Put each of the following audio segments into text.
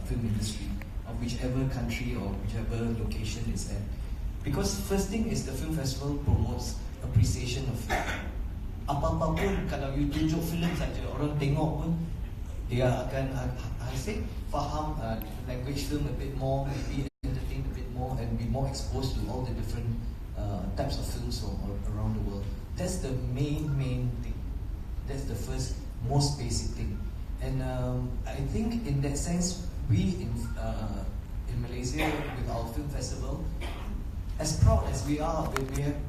film industry of whichever country or whichever location it's at. Because first thing is the film festival promotes appreciation of film. Apa-apa pun kalau you tunjuk film saja, orang tengok pun dia akan I say faham language film a bit more, maybe entertain a bit more, and be more exposed to all the different types of films from around the world. That's the main thing. That's the first most basic thing. And I think in that sense, we in Malaysia with our film festival, as proud as we are,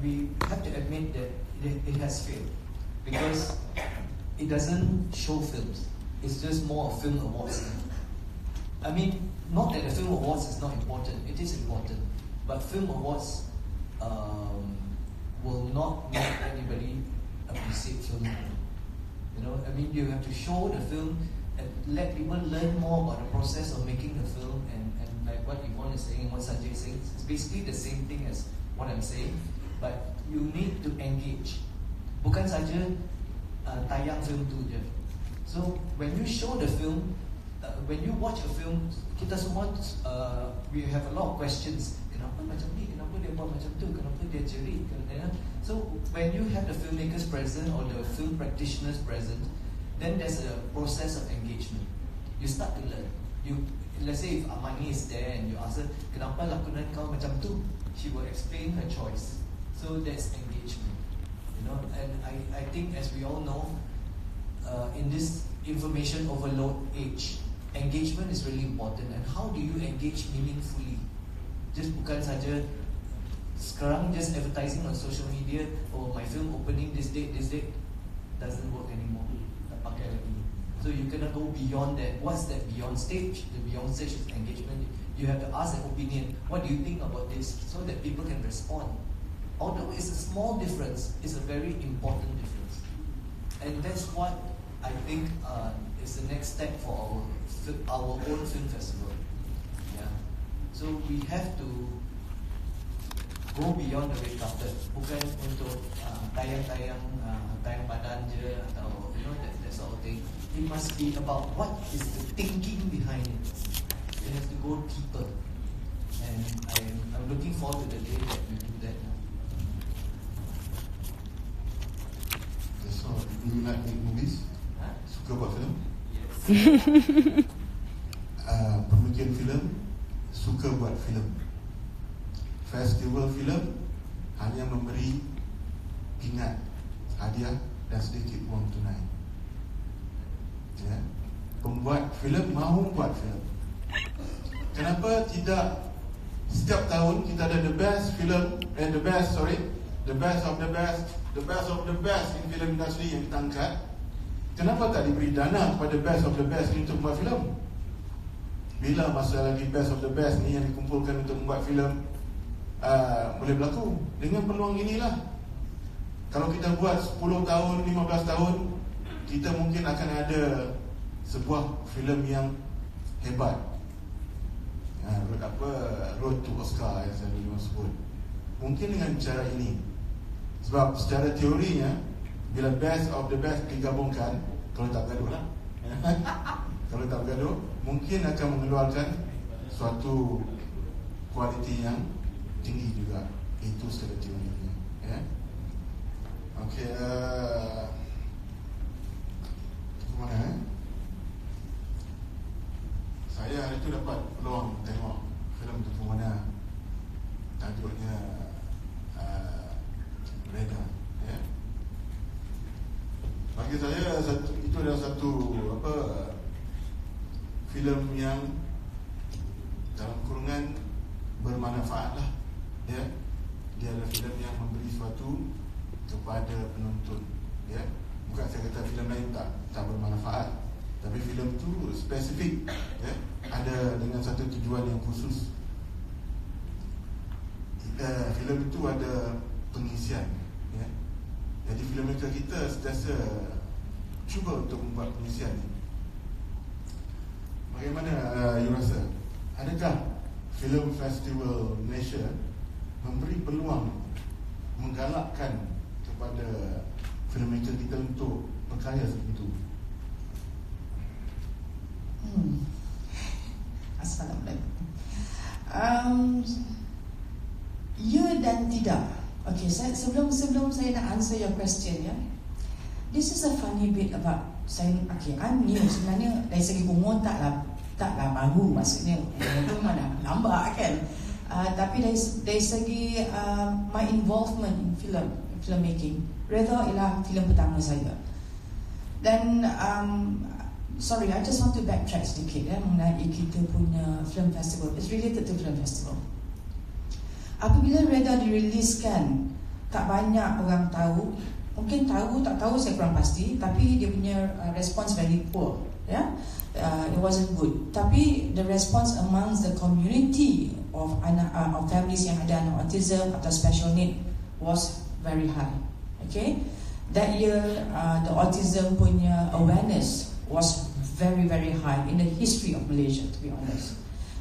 we have to admit that it has failed, because it doesn't show films. It's just more a film awards. I mean, not that the film awards is not important. It is important, but film awards will not make anybody appreciate film. You know, I mean, you have to show the film and let people learn more about the process of making the film, and like what Yvonne is saying, what Sanjay is saying, it's basically the same thing as what I'm saying, but you need to engage. Bukan saja tayang film tu je. So when you show the film, when you watch a film, kita semua we have a lot of questions. Kenapa macam ni? Kenapa dia buat macam tu? Kenapa dia jerit? So when you have the filmmakers present or the film practitioners present, then there's a process of engagement. You start to learn. Let's say if Amani is there and you ask her, kenapa lakonan kau macam tu? She will explain her choice. So that's engagement. You know, and I think as we all know, in this information overload age, engagement is really important. And how do you engage meaningfully? Just bukan saja sekarang just advertising on social media, oh my film opening this date, doesn't work anymore. Tak pakai lagi. So you cannot go beyond that. What's that beyond stage? The beyond stage is engagement. You have to ask an opinion. What do you think about this? So that people can respond. Although it's a small difference, it's a very important difference. And that's what I think is the next step for our own film festival. Yeah. So we have to go beyond the red carpet. Bukan untuk tayang-tayang badan je atau that sort of thing. It must be about what is the thinking behind it. It has to go deeper. And I'm looking forward to the day that we do that. So, do you like make movies? Huh? Suka buat film? Yes. Pembikin filem suka buat filem. Festival filem hanya memberi pingat, hadiah dan sedikit wang tunai. Ya. Pembuat filem mahu buat filem. Kenapa tidak setiap tahun kita ada the best film and the best of the best in film industry yang kita angkat? Kenapa tak diberi dana kepada best of the best ni untuk membuat filem? Bila masa lagi best of the best ni yang dikumpulkan untuk membuat filem boleh berlaku? Dengan peluang inilah. Kalau kita buat 10 tahun, 15 tahun, kita mungkin akan ada sebuah filem yang hebat. Road to Oscar yang saya dulu sebut. Mungkin dengan cara ini. Sebab secara teorinya, bila best of the best digabungkan, kalau tak bergaduh lah, kalau tak bergaduh, mungkin akan mengeluarkan suatu kualiti yang tinggi juga. Itu secara teorinya. Ya. Okey, mana? Saya hari itu dapat peluang tengok filem tu mana tajuknya Reda. Ya. Bagi saya itu adalah satu filem yang dalam kurungan bermanfaat lah. Ya. Dia adalah filem yang memberi sesuatu kepada penonton. Ya. Bukan saya kata filem lain tak bermanfaat, tapi filem tu spesifik, ya, ada dengan satu tujuan yang khusus. Filem itu ada pengisian, ya. Jadi filmmaker kita sentiasa cuba untuk membuat pengisian ini. Bagaimana you rasa? Adakah Film Festival Malaysia memberi peluang, menggalakkan kepada filmmaker kita untuk berkarya seperti itu? Ya dan tidak. Okay, sebelum saya nak answer your question, ya. This is a funny bit about saya. Okay, I'm new sebenarnya dari segi umur taklah baru, maksudnya itu mana lambat kan. Tapi dari segi my involvement in filmmaking, Redha ialah filem pertama saya. Dan sorry, I just want to backtrack sedikit mengenai kita punya film festival. It's related to film festival. Apabila Redha diriliskan, tak banyak orang tahu. Mungkin tahu, tak tahu saya kurang pasti. Tapi dia punya response very poor. It wasn't good. Tapi the response amongst the community of families yang ada anak autism atau special need was very high. Okay, that year the autism punya awareness was very high in the history of Malaysia, to be honest.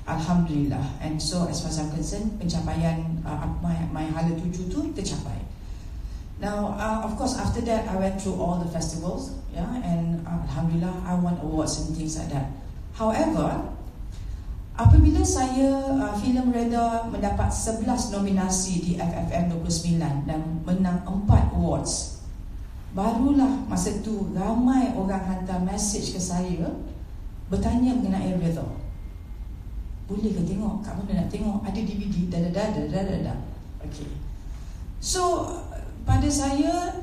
Alhamdulillah. And so as far as I'm concerned, pencapaian my hala 7 tu tercapai. Now of course after that I went through all the festivals, and Alhamdulillah I won awards and things like that. However, apabila saya filem Redha mendapat 11 nominasi di FFM 29 dan menang 4 awards, barulah masa tu ramai orang hantar message ke saya bertanya mengenai Redha. Boleh ke tengok? Kat mana nak tengok? Ada DVD, dah. Okay. So pada saya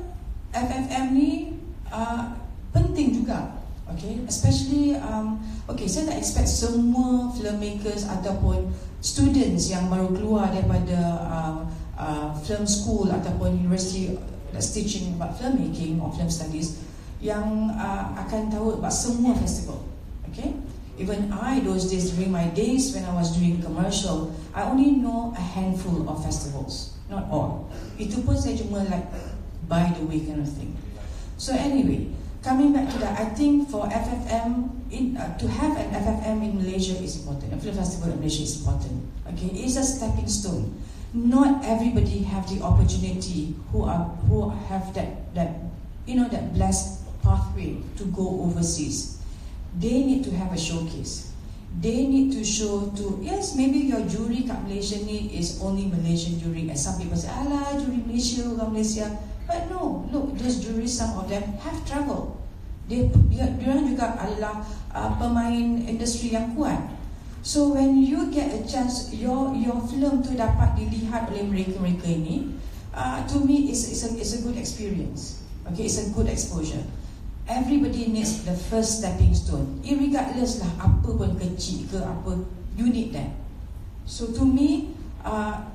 FFM ni penting juga. Okay, especially okay, saya tak expect semua filmmakers ataupun students yang baru keluar daripada film school ataupun university that's teaching about filmmaking or film studies yang akan tahu about semua festival. Okay, even I those days, during my days when I was doing commercial, I only know a handful of festivals, not all. Itu pun saya cuma like by the way kind of thing. So anyway, coming back to that, I think for FFM, to have an FFM in Malaysia is important. A film festival in Malaysia is important. Okay, it's a stepping stone. Not everybody have the opportunity who have that blessed pathway to go overseas. They need to have a showcase. They need to show to, yes, maybe your jury kat Malaysia ni is only Malaysian jury, and some people say, alah, jury Malaysia, orang Malaysia. But no, look, those juries, some of them have traveled. Diorang juga adalah pemain industri yang kuat. So when you get a chance, your film tu dapat dilihat oleh mereka ini, to me it's a good experience. Okay, it's a good exposure. Everybody needs the first stepping stone, irregardless lah apa pun kecil ke apa, you need that. So to me,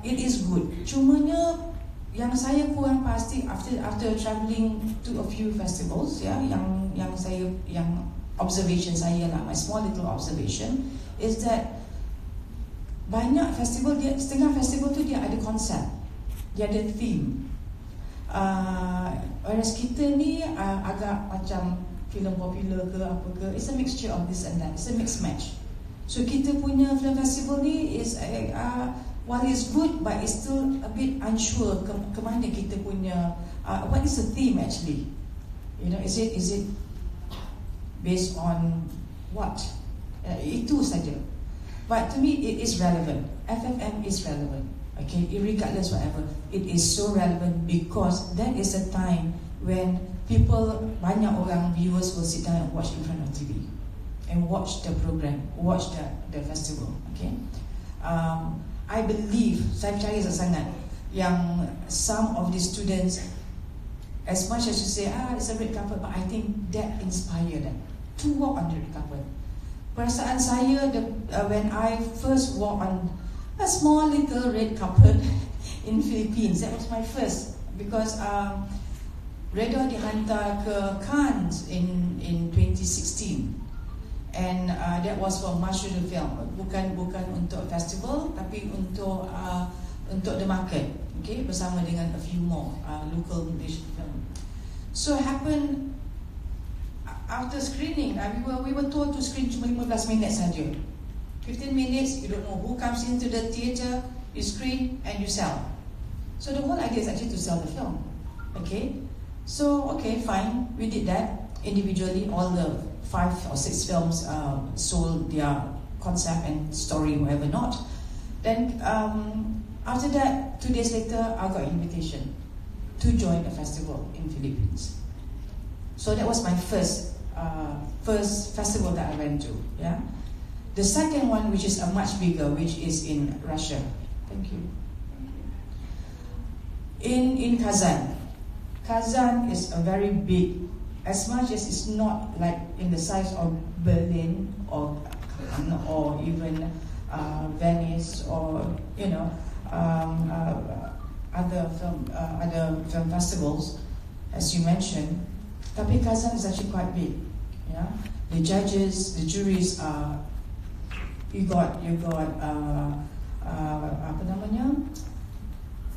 it is good. Cumanya yang saya kurang pasti after travelling to a few festivals, yang observation saya lah, my small little observation is that banyak festival setengah festival tu dia ada konsep, dia ada theme. Whereas kita ni agak macam filem popular ke apa ke, it's a mixture of this and that, it's a mixed match. So kita punya film festival ni is while it's good, but it's still a bit unsure ke mana kita punya what is the theme actually, is it based on what, itu saja. But to me it is relevant. FFM is relevant. Okay, regardless whatever, it is so relevant because that is a time when banyak orang, viewers will sit down and watch in front of TV and watch the program, watch the festival. Okay, I believe, saya percaya sangat yang some of the students, as much as you say it's a red carpet, but I think that inspire them to walk on the red carpet. Perasaan saya when I first walk on a small little red carpet in Philippines, that was my first, because Redha dihantar ke Cannes in 2016, and that was for Marshall film, bukan untuk festival tapi untuk the market, okay, bersama dengan a few more local Malaysian film. So happened after screening, we were told to screen cuma 15 minit saja. 15 minutes, you don't know who comes into the theatre, you screen and you sell. So the whole idea is actually to sell the film. Okay, so okay, fine, we did that individually. All the 5 or 6 films sold their concept and story, whatever not. Then after that, 2 days later, I got an invitation to join a festival in Philippines. So that was my first festival that I went to. Yeah. The second one, which is a much bigger, which is in Russia. Thank you. In Kazan. Kazan is a very big, as much as it's not like in the size of Berlin or even Venice or other film festivals, as you mentioned. Tapi Kazan is actually quite big. Yeah, the judges, the juries are. You got apa namanya,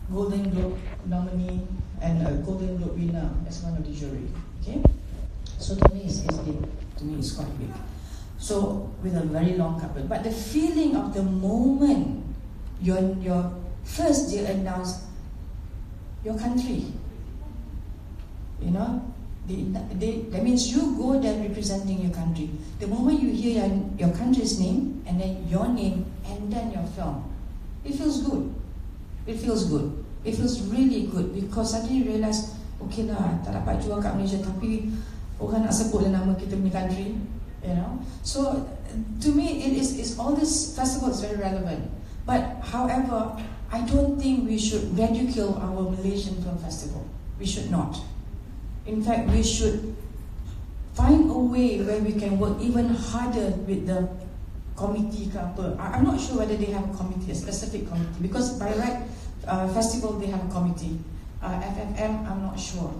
Golden Globe nominee and a Golden Globe winner as one of the jury. Okay, so to me it's big. To me it's quite big. So with a very long carpet, but the feeling of the moment your first they announce your country, that means you go there representing your country. The moment you hear your country's name and then your name and then your film, it feels good. It feels good. It feels really good because suddenly you realize, okay lah, tak dapat jual kat Malaysia tapi orang nak sebut nama kita punya country, So to me, it's all this festival is very relevant. But however, I don't think we should ridicule our Malaysian Film Festival. We should not. In fact, we should find a way where we can work even harder with the committee ke apa. I'm not sure whether they have a committee, a specific committee, because by right, festival they have a committee. FFM, I'm not sure.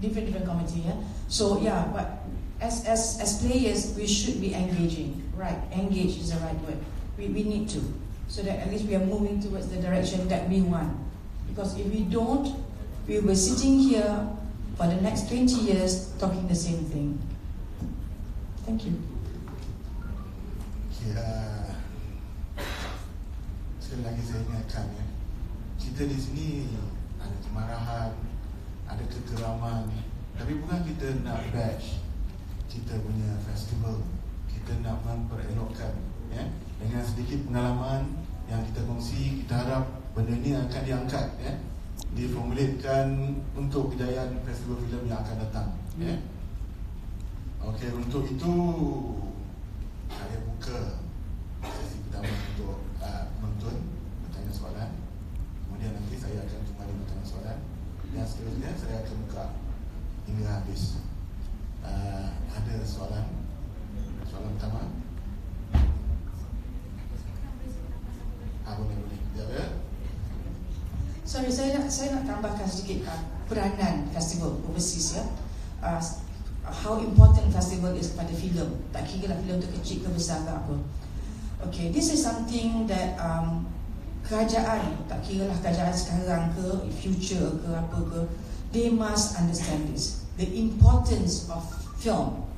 Different committee, yeah. So yeah, but as players, we should be engaging. Right, engage is the right word. We need to, so that at least we are moving towards the direction that we want. Because if we don't, we will be sitting here for the next 20 years talking the same thing. Thank you. Okay, sekali lagi saya ingatkan kita di sini ada kemarahan, ada kegeraman, tapi bukan kita nak bash kita punya festival. Kita nak memperelokkan dengan sedikit pengalaman yang kita kongsi. Kita harap benda ini akan diangkat, diformulirkan untuk kejayaan festival filem yang akan datang. Okey, untuk itu saya buka sesi pertama untuk penonton bertanya soalan. Kemudian nanti saya akan kembali bertanya soalan dan seterusnya saya akan buka hingga habis. Ada soalan pertama? Boleh. Ya. Sorry, saya nak tambahkan sedikit peranan festival overseas, ya. How important festival is pada filem. Tak kira lah filem tu kecil ke besar ke apa. Okay, this is something that kerajaan, tak kira lah kerajaan sekarang ke, future ke apa ke, they must understand this. The importance of film,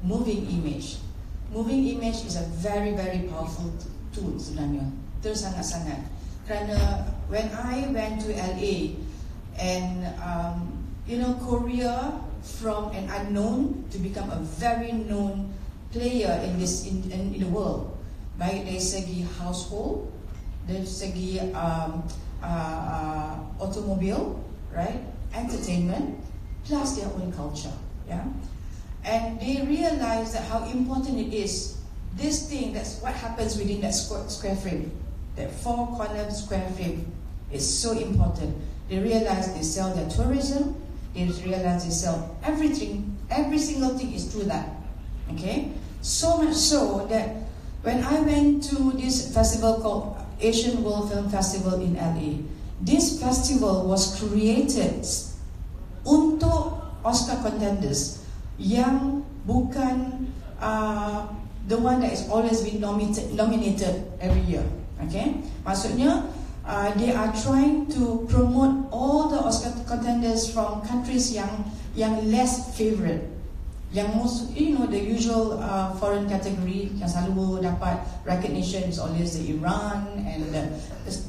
moving image. Moving image is a very, very powerful tool sebenarnya. Terus sangat-sangat. Kerana when I went to LA and Korea from an unknown to become a very known player in the world, baik dari segi household, dari segi automobile, right, entertainment, plus their own culture, yeah. And they realize that how important it is. This thing, that's what happens within that square frame. That 4-corner square frame is so important. They realize they sell their tourism. They realize they sell everything. Every single thing is through that. Okay? So much so that when I went to this festival called Asian World Film Festival in LA, this festival was created untuk Oscar contenders yang bukan the one that is always been nominated every year. Okay, maksudnya they are trying to promote all the Oscar contenders from countries yang less favorite, yang most, the usual foreign category yang selalu dapat recognition is always the Iran and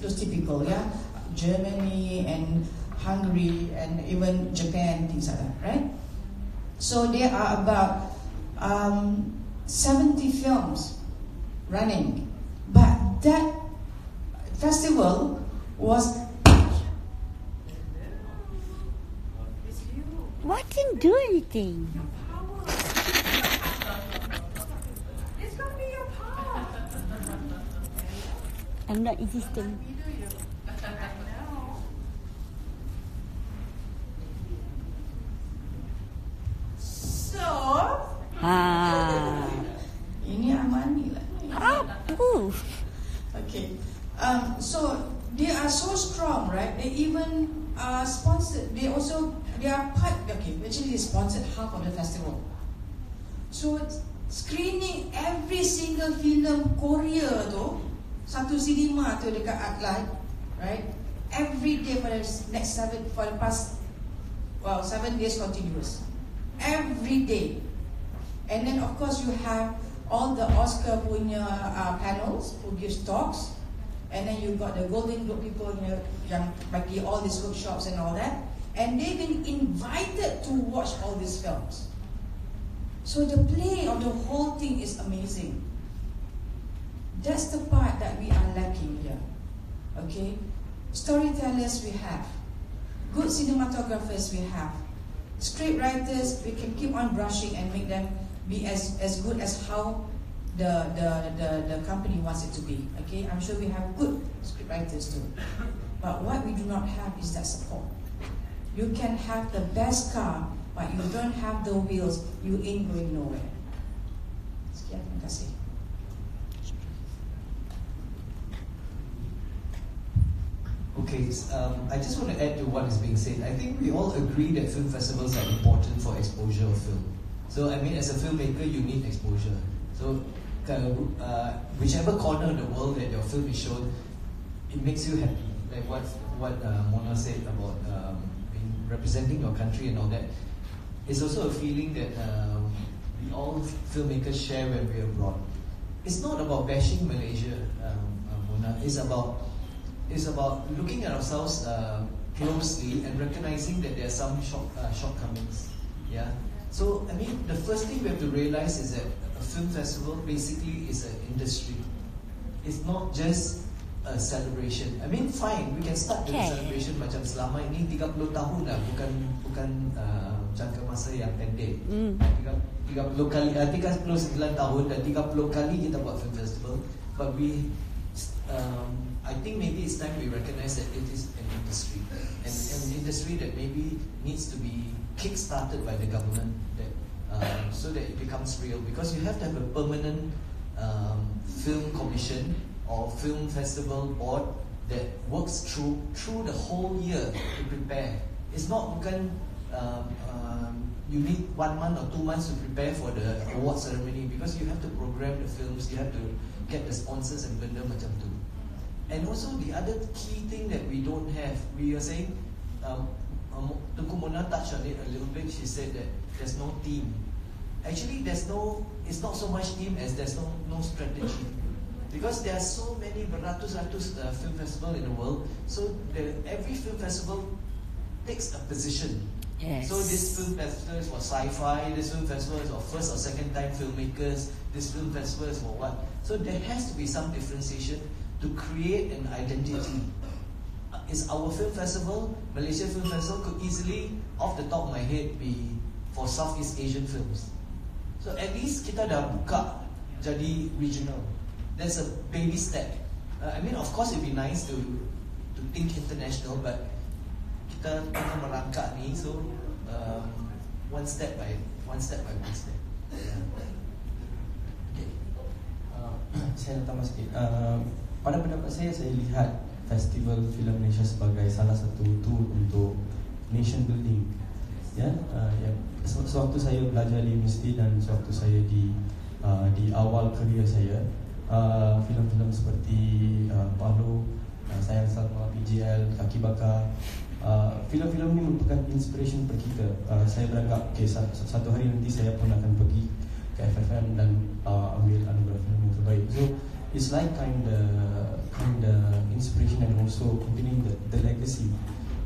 those typical, Germany and Hungary and even Japan, things like that, right? So there are about 70 films running, but that festival was. What didn't do anything? It's gonna be your power. I'm not insistent. So, Ini Amani lah. Apa? Okay. So they are so strong, right? They even sponsored. They are part. Okay, actually they sponsored half of the festival. So screening every single film Korea tu, satu cinema tu dekat Adelaide, right? Every day for the next 7 days continuous. Every day. And then of course you have all the Oscar punya panels who gives talks, and then you got the Golden Globe people yang bagi all these workshops and all that, and they've been invited to watch all these films. So the play of the whole thing is amazing. That's the part that we are lacking here. Okay, storytellers we have, good cinematographers we have, script writers we can keep on brushing and make them be as good as how the company wants it to be. Okay, I'm sure we have good script writers too. But what we do not have is that support. You can have the best car, but you don't have the wheels, you ain't going nowhere. Sekian, terima kasih. Okay, I just want to add to what is being said. I think we all agree that film festivals are important for exposure of film. So I mean, as a filmmaker, you need exposure. So whichever corner of the world that your film is shown, it makes you happy. Like what Mona said about representing your country and all that. It's also a feeling that we all filmmakers share when we're abroad. It's not about bashing Malaysia, Mona. It's about looking at ourselves closely and recognizing that there are some shortcomings. Yeah. So I mean, the first thing we have to realize is that a film festival basically is an industry. It's not just a celebration. I mean, fine, we can start the celebration macam selama ini 30 tahun lah, bukan jangka masa yang pendek. 39 tahun dan 30 kali kita buat film festival, but I think maybe it's time we recognize that it is an industry, and an industry that maybe needs to be kick-started by the government, so that it becomes real. Because you have to have a permanent film commission or film festival board that works through the whole year to prepare. It's not bukan you need 1 month or 2 months to prepare for the award ceremony, because you have to program the films, you have to get the sponsors and benda macam tu. And also the other key thing that we don't have, we are saying, Tunku Mona touched on it a little bit. She said that there's no team. Actually, it's not so much team as there's no strategy. Because there are so many beratus-ratus film festival in the world, so every film festival takes a position. Yes. So this film festival is for sci-fi, this film festival is for first or second time filmmakers, this film festival is for what? So there has to be some differentiation to create an identity. Is our film festival, Malaysia Film Festival, could easily, off the top of my head, be for Southeast Asian films. So at least kita dah buka jadi regional. That's a baby step. I mean, of course, it'd be nice to think international, but kita tengah merangkak ni, so one step by one step. Yeah. Okay. Saya nak tambah sikit. Pada pendapat saya lihat Festival Filem Malaysia sebagai salah satu tool untuk nation building. Ya, sewaktu saya belajar di universiti dan sewaktu saya di awal kerjaya saya, filem-filem seperti Palu, Sayang Salma, PJL, Kaki Bakar, filem-filem ini merupakan inspiration bagi kita. Saya beranggap satu hari nanti saya pun akan pergi ke FFM dan ambil anugerah filem yang terbaik. So it's like kind of inspiration and also continuing the legacy.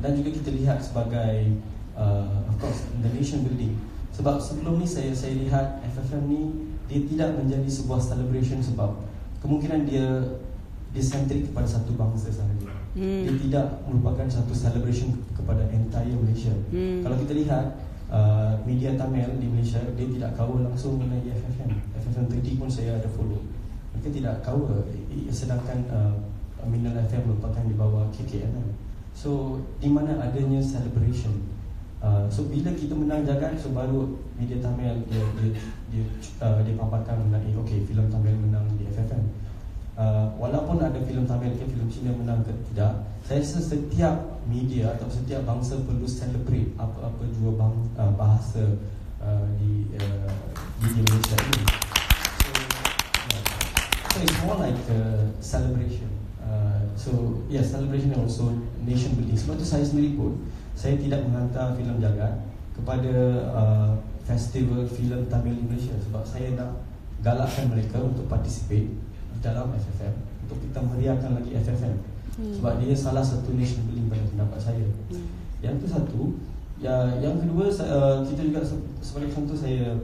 Dan juga kita lihat sebagai of course the nation building. Sebab sebelum ni saya lihat FFM ni dia tidak menjadi sebuah celebration, sebab kemungkinan dia dia sentrik kepada satu bangsa sahaja. Dia tidak merupakan satu celebration kepada entire Malaysia. Kalau kita lihat media Tamil di Malaysia, dia tidak kawal langsung mengenai FFM 30 pun saya ada follow. Mereka tidak kawal, sedangkan Minal FM merupakan di bawah KKNM. So di mana adanya celebration, so bila kita menang jagat, so baru media Tamil dia paparkan mengenai okay, filem Tamil menang di FFM. Walaupun ada filem Tamil ke filem Cina menang ke tidak, saya rasa setiap media atau setiap bangsa perlu celebrate apa-apa jua bahasa di Malaysia ini. So it's more like a celebration. So yeah, celebration and also nation building. Sebab tu saya sendiri pun, saya tidak menghantar filem jagat kepada festival filem Tamil di Malaysia, sebab saya nak galakkan mereka untuk participate dalam FFM, untuk kita meriahkan lagi FFM. Sebab dia salah satu nation building pada pendapat saya. Yang itu satu. Yang kedua, kita juga sebagai contoh, saya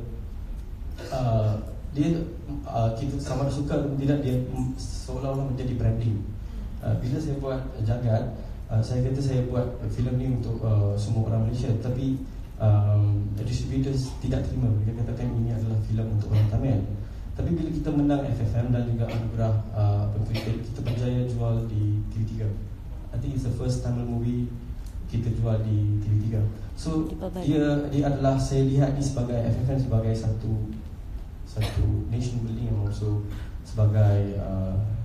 kita sama ada suka atau tidak, dia seolah-olah menjadi branding. Bila saya buat jagat, saya kata saya buat filem ni untuk semua orang Malaysia, tapi distributors tidak terima. Mereka katakan ini adalah filem untuk orang Tamil. Tapi bila kita menang FFM dan juga anugerah pengkritik, kita berjaya jual di TV3. I think it's the first Tamil movie kita jual di TV3. So dia adalah, saya lihat ni sebagai FFM sebagai satu nation building, and also sebagai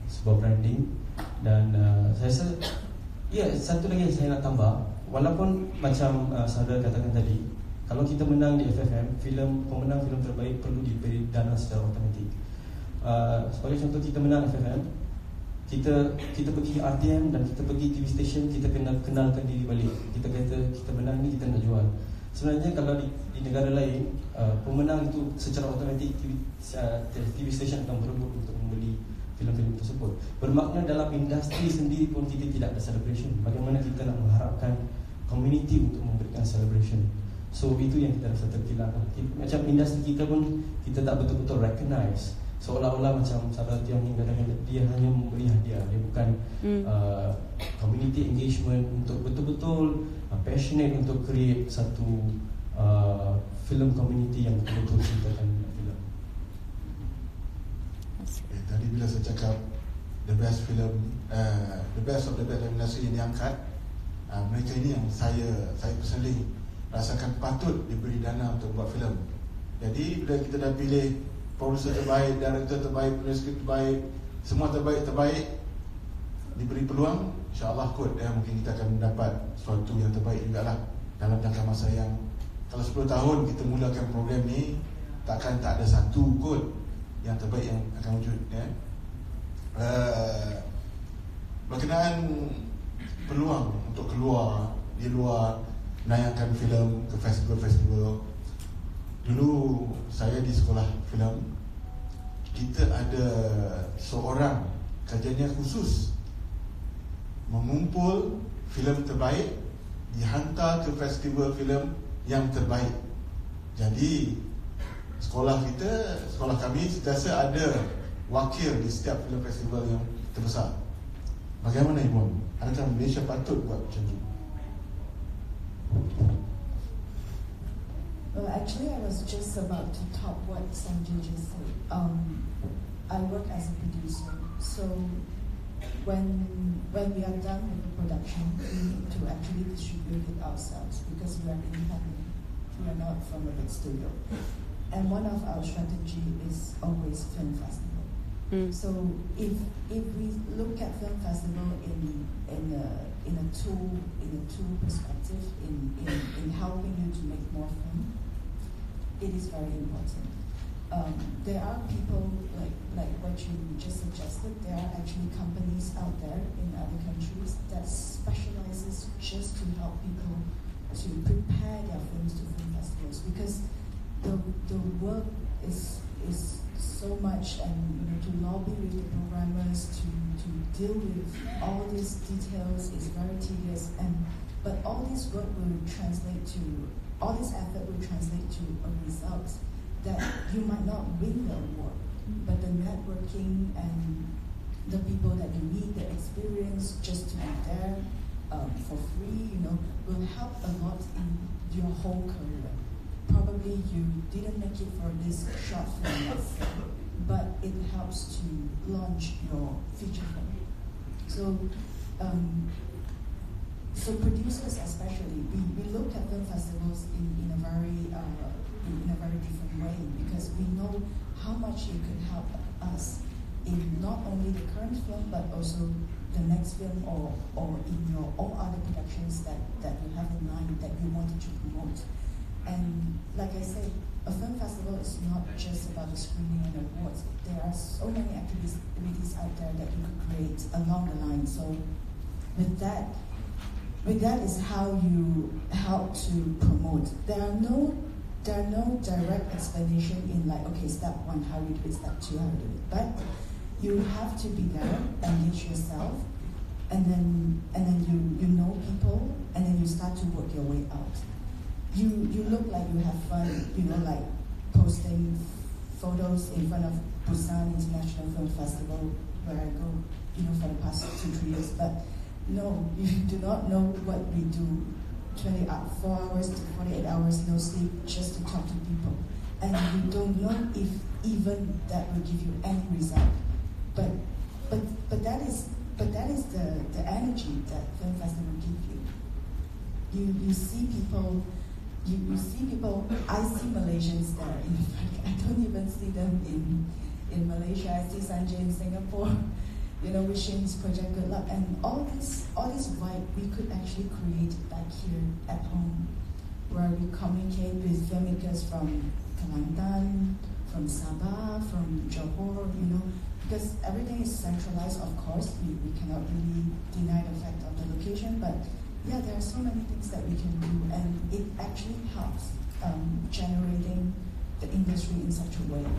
sebuah branding. Dan saya rasa satu lagi yang saya nak tambah, walaupun macam saudara katakan tadi, kalau kita menang di FFM, pemenang filem terbaik perlu diberi dana secara automatik. Sebagai contoh, kita menang FFM, kita pergi RTM dan kita pergi TV station, kita kenalkan diri balik. Kita kata kita menang ni, kita nak jual. Sebenarnya kalau di negara lain, pemenang itu secara automatik TV station akan berebut untuk membeli filem-filem tersebut. Bermakna dalam industri sendiri pun kita tidak ada celebration. Bagaimana kita nak mengharapkan community untuk memberikan celebration? So itu yang kita rasa terkilat. Macam industri kita pun, kita tak betul-betul recognize. Seolah-olah macam saudara Tiong ni kadang-kadang dia hanya memberi hadiah, dia bukan community engagement untuk betul-betul passionate untuk create satu film community yang betul-betul cintakan filem. Tadi bila saya cakap the best film, the best of the best nominasi yang diangkat, mereka ini yang saya personally rasakan patut diberi dana untuk buat filem. Jadi bila kita dah pilih producer terbaik, director terbaik, penulis terbaik, semua terbaik, diberi peluang, insyaAllah kot mungkin kita akan mendapat sesuatu yang terbaik jugalah dalam jangka masa yang, kalau 10 tahun kita mulakan program ni, takkan tak ada satu kot yang terbaik yang akan wujud. Berkenaan peluang untuk keluar di luar, menayangkan filem ke festival-festival. Dulu saya di sekolah filem, kita ada seorang kajiannya khusus mengumpul filem terbaik, dihantar ke festival filem yang terbaik. Jadi sekolah kami sentiasa ada wakil di setiap filem festival yang terbesar. Bagaimana Ibu? Adakah Malaysia patut buat macam tu? Well, actually, I was just about to top what Sanjay just said. I work as a producer, so when we are done with the production, we need to actually distribute it ourselves because we are independent. We are not from a big studio, and one of our strategy is always film festival. So if we look at film festival in a tool perspective, in helping you to make more film, it is very important. There are people like what you just suggested. There are actually companies out there in other countries that specializes just to help people to prepare their films to film festivals, because the work is so much, and to lobby with the programmers to deal with all these details is very tedious, but all this work will translate to, all this effort will translate to a result that you might not win the award, but the networking and the people that you meet, the experience, just to be there for free, will help a lot in your whole career. Probably you didn't make it for this short film, but it helps to launch your feature film. So, so producers especially, we look at film festivals in a very different way, because we know how much it could help us in not only the current film but also the next film or in your own other productions that you have in mind that you wanted to promote. And like I said, a film festival is not just about the screening and awards. There are so many activities out there that you could create along the line. So with that is how you help to promote. There are no direct explanation in like, okay, step 1, how you do it, step 2, how you do it. But you have to be there, engage yourself, and then you know people, and then you start to work your way out. You look like you have fun, like posting photos in front of Busan International Film Festival, where I go, for the past 2-3 years. But no, you do not know what we do. 4 hours to 48 hours, no sleep, just to talk to people, and you don't know if even that will give you any result. But that is the energy that film festival give you. You see people. You see people. I see Malaysians there. In fact, I don't even see them in Malaysia. I see Sanjay in Singapore. Wishing this project good luck, and all this vibe we could actually create back here at home, where we communicate with filmmakers from Kelantan, from Sabah, from Johor, because everything is centralized. Of course, we cannot really deny the fact of the location, but yeah, there are so many things that we can do, and it actually helps generating the industry in such a way. Yeah.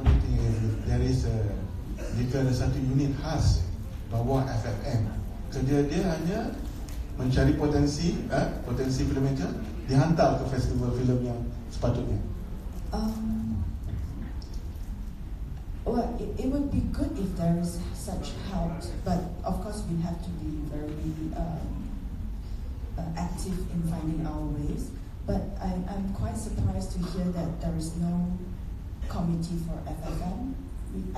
One thing is, there is jika ada satu unit khas bawah FFM, kerja dia hanya mencari potensi filmmaker, dihantar ke festival filem yang sepatutnya. Well, it would be good if there is such help, but of course we have to be very active in finding our ways. But I'm quite surprised to hear that there is no committee for FFM.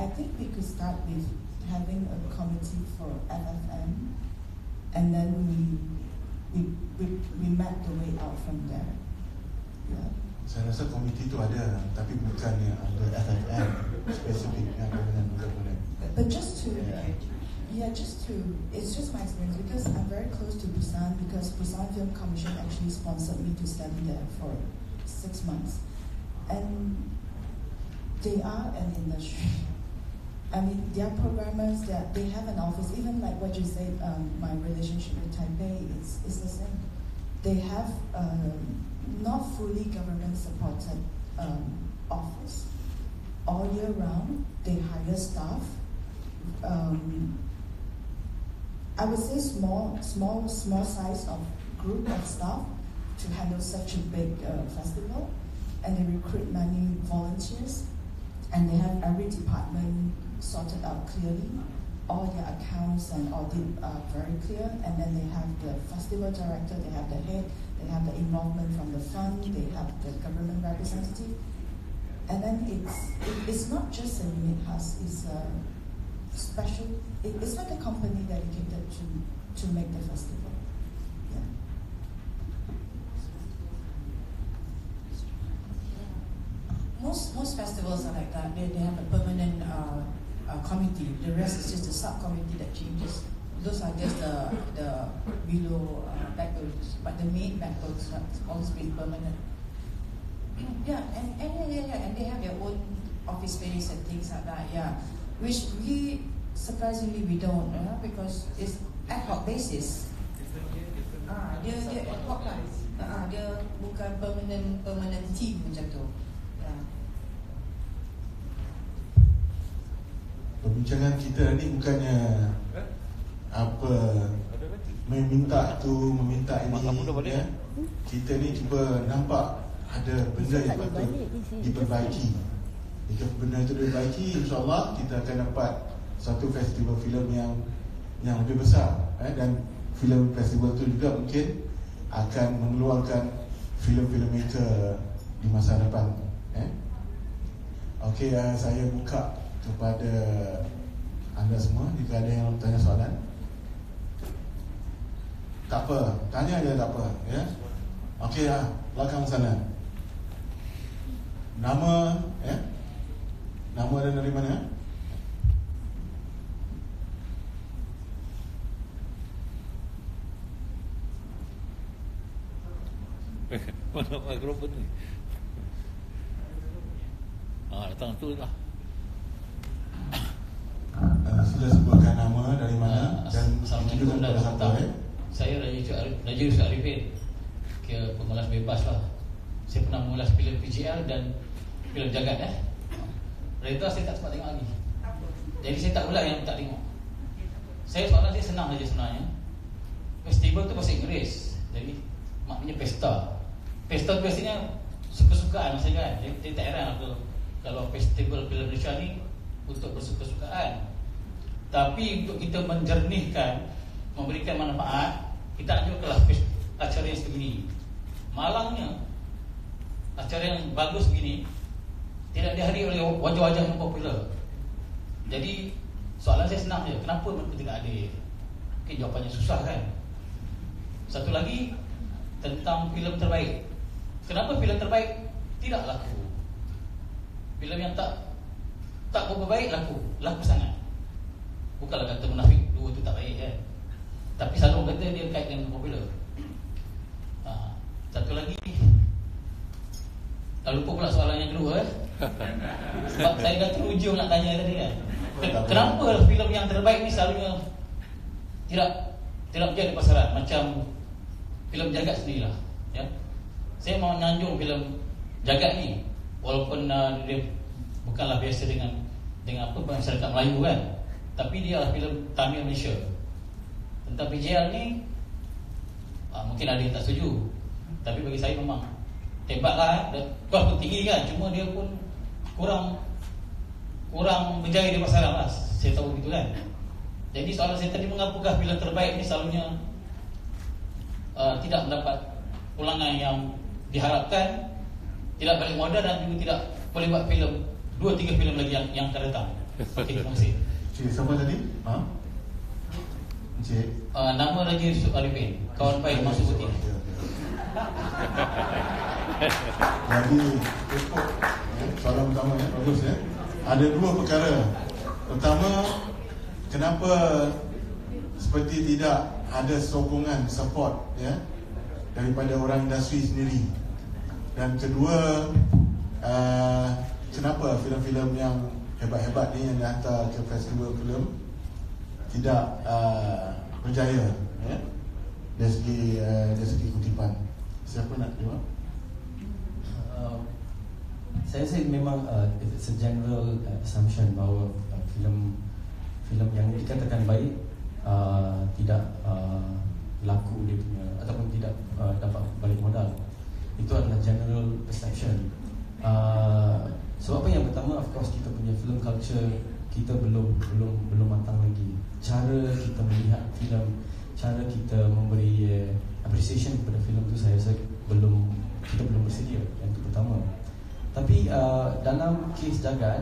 I think we could start with having a committee for FFM, and then we map the way out from there. Yeah. Saya rasa komiti itu ada, tapi bukannya ada FFM spesifik yang benar-benar. But just to, it's just my experience, because I'm very close to Busan, because Busan Film Commission actually sponsored me to study there for 6 months, and they are an industry. I mean, their programmers, they have an office. Even like what you said, my relationship with Taipei is the same. They have not fully government-supported office. All year round, they hire staff. I would say small size of group of staff to handle such a big festival, and they recruit many volunteers. And they have every department sorted out clearly. All their accounts and audit are very clear. And then they have the festival director, they have the head, they have the involvement from the fund, they have the government representative. And then it's not just a unit house, it's a special, it's like a company dedicated to make the festival. Yeah. Most festivals are like that. They have a permanent committee. The rest is just a subcommittee that changes. Those are just the below backloads, but the main backloads have always been permanent. Yeah, and they have their own office space and things like that. Yeah, which we surprisingly we don't, because it's ad hoc basis. Dia ad hoc lah. Dia bukan permanent team macam tu. Perbincangan kita ni bukannya meminta ini ya. Kita ni cuba nampak ada benda yang patut diperbaiki Jika benda itu diperbaiki, insyaAllah kita akan dapat satu festival filem yang lebih besar, dan filem festival itu juga mungkin akan mengeluarkan filem-filem maker di masa depan. Okey, saya buka kepada anda semua jika ada yang tanya soalan. Tak apa, tanya aja tak apa, ya. Okey, belakang sana. Nama, ya. Nama dan dari mana? Mana mikrofon ni? Datang tu lah. Sila sebutkan nama, dari mana, dan Assalamualaikum dan warahmatullahi. Saya Raja Yusuf Arifin, pengulas bebas lah. Saya pernah mengulas filem PGL dan filem Jagat. Reda saya tak sempat tengok lagi. Jadi saya tak ulang yang tak tengok. Soalan saya senang saja sebenarnya. Festival tu bahasa Inggeris, jadi maknanya pesta. Pesta tu biasanya suka-sukaan maksudnya kan. Jadi tak heran kalau festival filem Malaysia ni untuk bersuka-sukaan. Tapi untuk kita menjernihkan, memberikan manfaat, kita anjurkanlah acara yang sebegini. Malangnya acara yang bagus begini tidak dihadiri oleh wajah-wajah yang popular. Jadi soalan saya senang je, kenapa mereka tidak hadir? Mungkin jawapannya susah kan. Satu lagi tentang filem terbaik. Kenapa filem terbaik tidak laku? Filem yang tak berapa baik laku sangat. Bukanlah kata munafik dua tu tak baik kan, tapi selalu kata dia kait dengan popular. Satu lagi, lupa pula soalan yang kedua sebab saya dah terujung nak tanya tadi kan. Kenapa filem yang terbaik ni selalunya tidak berjaya di pasaran macam filem Jagat sendirilah, ya. Saya mau menyanjung filem Jagat ni, walaupun dia bukanlah biasa dengan apa masyarakat Melayu kan, tapi dia adalah filem Tamil Malaysia. Tentang PJL ni mungkin ada yang tak setuju, tapi bagi saya memang hebatlah, kuas pun tinggi kan, cuma dia pun kurang berjaya di pasaran lah, saya tahu begitu kan. Jadi soalan saya tadi, mengapakah filem terbaik ni selalunya tidak mendapat pulangan yang diharapkan, tidak balik modal, dan juga tidak boleh buat filem 2-3 filem lagi yang akan datang. Okey, terima kasih. Cik, siapa tadi? Cik? Nama Raja Yusuf Arifin, kawan baik masuk putih. Jadi, soalan pertama bagus ya. Ada dua perkara. Pertama, kenapa seperti tidak ada sokongan, support ya daripada orang industri sendiri. Dan kedua, kenapa filem-filem yang hebat-hebat ni yang dihantar ke festival filem tidak berjaya ya, dari segi kutipan. Siapa nak jawab? Saya memang it's a general assumption bahawa filem yang dikatakan baik tidak laku dia punya, ataupun tidak dapat balik modal. Itu adalah general perception. Sebab apa? Yang pertama, of course, kita punya film culture kita belum matang lagi. Cara kita melihat filem, cara kita memberi appreciation kepada filem tu, saya rasa kita belum bersedia. Yang itu pertama. Tapi dalam kes Jagat,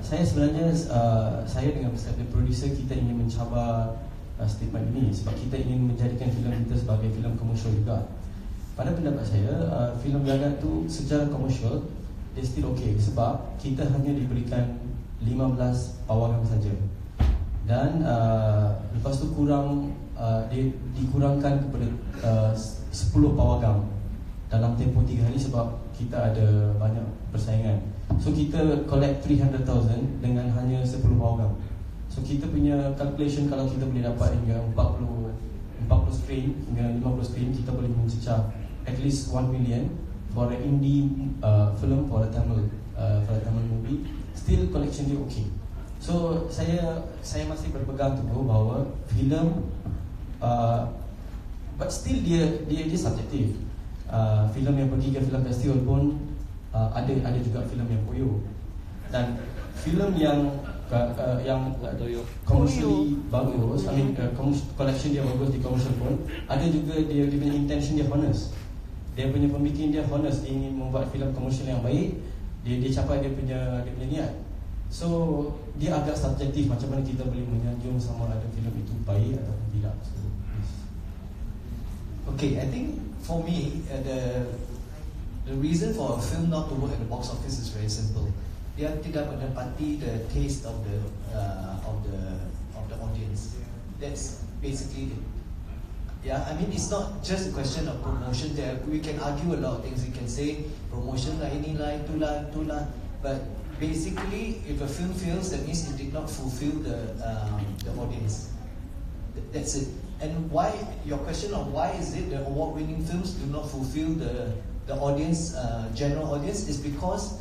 saya sebenarnya saya dengan perspektif producer, kita ingin mencabar statement ini sebab kita ingin menjadikan filem kita sebagai filem komersial juga. Pada pendapat saya, filem Jagat tu secara komersial dia still okay sebab kita hanya diberikan 15 pawagam saja. Dan lepas tu dia dikurangkan kepada 10 pawagam dalam tempoh 3 hari sebab kita ada banyak persaingan. So kita collect 300,000 dengan hanya 10 pawagam. So kita punya calculation, kalau kita boleh dapat hingga 40 screen hingga 50 screen, kita boleh mencecah at least 1 million for an indie film, for a Tamil movie. Still collection dia okay. So saya masih berpegang teguh bahawa filem but still dia subjektif. Filem yang pergi ke filem festival pun ada juga filem yang poyo. Dan filem yang commercially bagus, collection dia bagus di commercial pun, ada juga dia punya intention dia honest. Dia punya pembikin dia honest, dia ingin membuat filem komersial yang baik, dia capai dia punya niat. So dia agak subjektif macam mana kita boleh menyanjung sama ada filem itu baik ataupun tidak. So, okay, I think for me the reason for a film not to work at the box office is very simple. Dia tidak menepati the taste of the audience. That's basically it. Yeah, I mean it's not just a question of promotion. There we can argue a lot of things. We can say promotion lah, ini lah, itu lah. But basically, if a film fails, that means it did not fulfill the audience. That's it. And why? Your question of why is it the award-winning films do not fulfill the audience, general audience, is because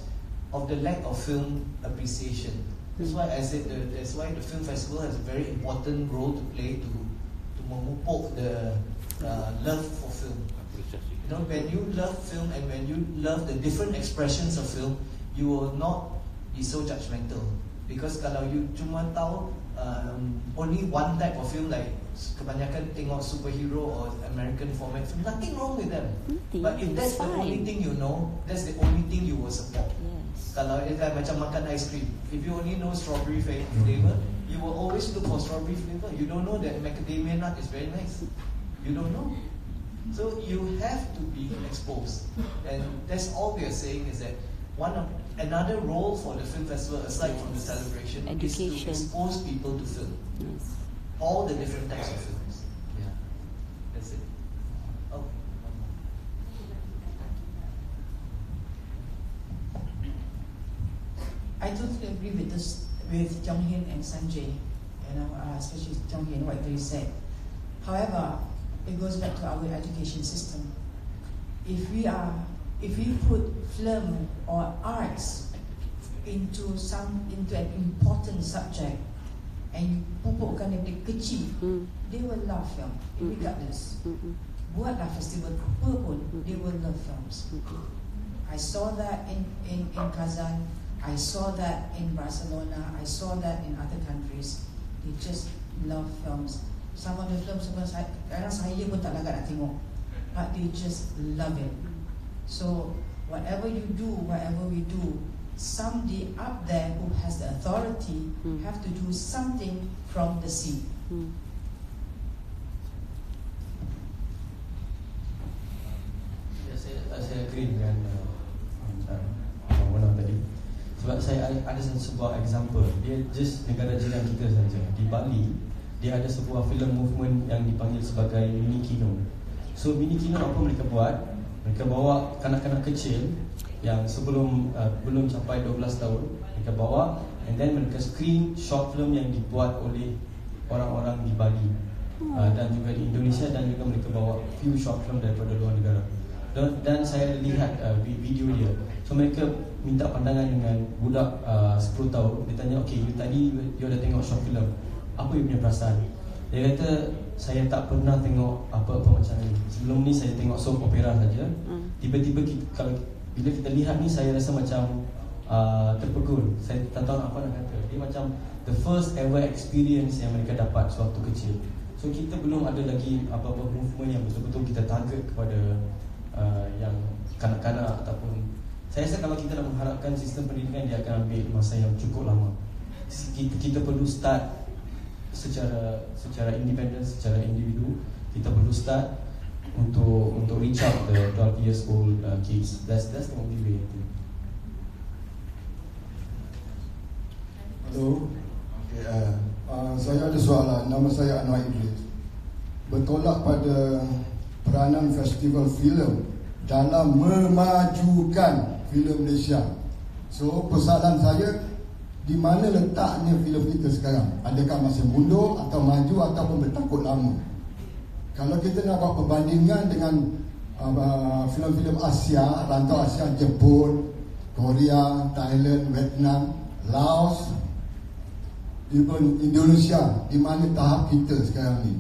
of the lack of film appreciation. That's why I said that's why the film festival has a very important role to play to memupuk the love for film. You know, when you love film and when you love the different expressions of film, you will not be so judgmental. Because kalau you cuma tahu only one type of film, like kebanyakan tengok superhero or American format film, nothing wrong with them. But if that's the only thing you know, that's the only thing you will support. Kalau macam makan ice cream, if you only know strawberry flavor, you will always look for strawberry flavor. You don't know that macadamia nut is very nice. You don't know. So you have to be exposed, and that's all we are saying is that another role for the film festival, aside from the celebration, education, is to expose people to film. Yes. All the different types of films. Yeah, that's it. Oh. I totally agree with this, with Jong Hin and Sanjay, especially Jong Hin, what they said. However, it goes back to our education system. If we put film or arts into an important subject and you pupukkan dari kecil, they will love film regardless. Buatlah festival apa pun, they will love films. I saw that in Kazan. I saw that in Barcelona. I saw that in other countries. They just love films. Some of the films kadang saya pun tak lagat nak tengok, but they just love it. So whatever you do, whatever we do, somebody up there who has the authority have to do something from the seat. Saya agree dengan Abang tadi. Sebab saya ada sebuah example. Dia just negara jiran kita saja. Di Bali, dia ada sebuah film movement yang dipanggil sebagai mini kino. So mini kino apa mereka buat? Mereka bawa kanak-kanak kecil yang sebelum belum sampai 12 tahun, mereka bawa and then mereka screen short film yang dibuat oleh orang-orang di Bali dan juga di Indonesia, dan juga mereka bawa few short film daripada luar negara. Dan saya lihat video dia. So mereka minta pandangan dengan budak 10 tahun. Dia tanya, okay, you dah tengok short film, apa you punya perasaan? Dia kata, saya tak pernah tengok apa-apa macam ni. Sebelum ni saya tengok soap opera saja. Tiba-tiba bila kita lihat ni, saya rasa macam terpegun. Saya tak tahu apa nak kata. Dia macam the first ever experience yang mereka dapat sewaktu kecil. So kita belum ada lagi apa-apa movement yang betul-betul kita target kepada yang kanak-kanak ataupun, saya rasa kalau kita nak mengharapkan sistem pendidikan, dia akan ambil masa yang cukup lama. Kita perlu start secara independent, secara individu. Kita perlu start untuk reach out the 12 years old kids. That's the only way. Hello. Okay, saya ada soalan. Nama saya Anwar Idris. Bertolak pada peranan festival filem dalam memajukan filem Malaysia. So persoalan saya, di mana letaknya filem kita sekarang? Adakah masih mundur atau maju ataupun bertakut lama? Kalau kita nak buat perbandingan dengan filem-filem Asia, rantau Asia, Jepun, Korea, Thailand, Vietnam, Laos, even Indonesia, di mana tahap kita sekarang ni?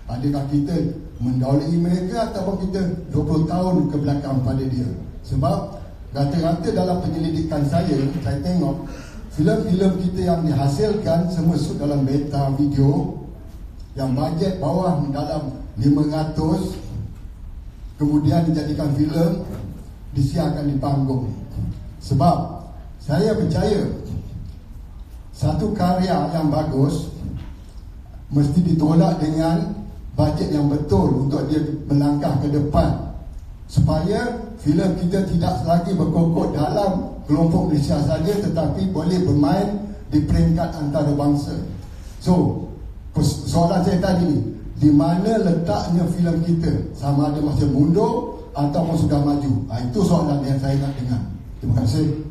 Adakah kita mendahului mereka ataupun kita 20 tahun ke belakang pada dia? Sebab rata-rata dalam penyelidikan saya tengok filem-filem kita yang dihasilkan semua shoot dalam beta video yang bajet bawah dalam 500, kemudian dijadikan filem, disiarkan di panggung. Sebab saya percaya satu karya yang bagus mesti ditolak dengan bajet yang betul untuk dia melangkah ke depan, supaya filem kita tidak lagi berkokok dalam kelompok Malaysia saja, tetapi boleh bermain di peringkat antarabangsa. So, soalan saya tadi ni, di mana letaknya filem kita? Sama ada masih mundur ataupun sudah maju? Itu soalan yang saya nak dengar. Terima kasih.